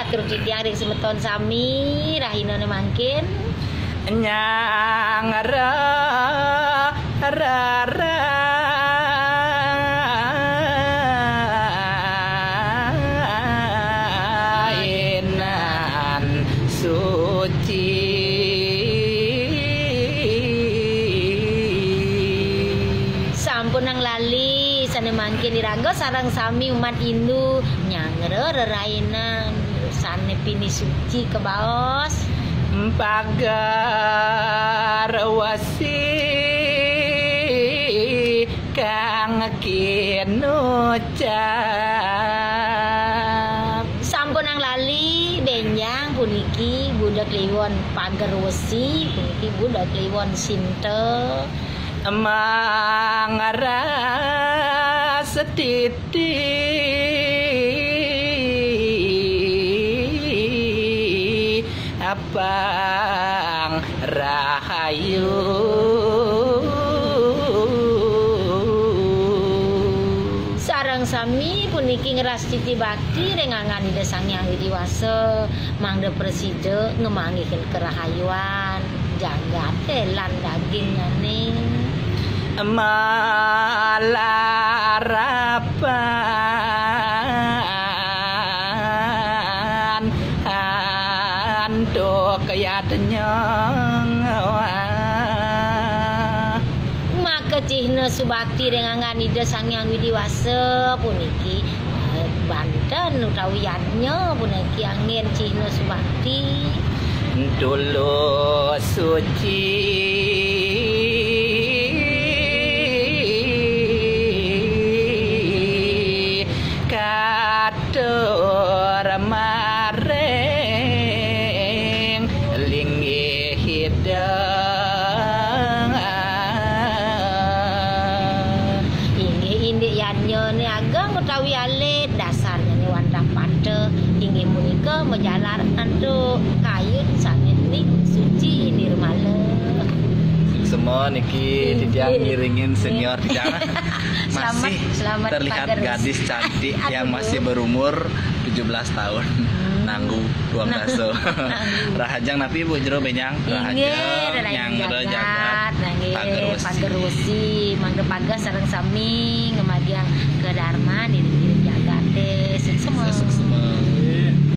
kerucut tiang ring semeton sami rahina mangkin nyang ra inan suci sampun nang lali sane mangkin diraga sarang sami umat Hindu nyangre rerainan sane pini suci ke baos pagar wasi kang kinucap sampun nang lali benjang puniki budak kliwon pagar wesi puniki budak kliwon sinte mangara setiti abang rahayu sarang sami puniki ngeras titi bakti rengangan ide sang yang widiwasa mangde preside ngemangikeun kerahayuan jagat telan daging ning malarapan anduk kayatnyang maka cihna subakti rengangan ide sang yang widiwasa puniki Banten utawi yadnya puniki angin cihna subakti dulu suci katur mareng linggih hidang inggih indik yannya ni ageng utawi alit dasarnya ni wandah pada inggih punika menjalar antuk kayut sanetik suci nirmala semua niki tidak ngiringin senior tidak masih selamat terlihat pagar gadis cantik yang Aduh. masih berumur 17 tahun nanggu 12 rahajang napi bu jero benyang rahajang yang jagat pagar wesi mangga pagar sareng sami ngemadiang ke dharma di jagat teh semua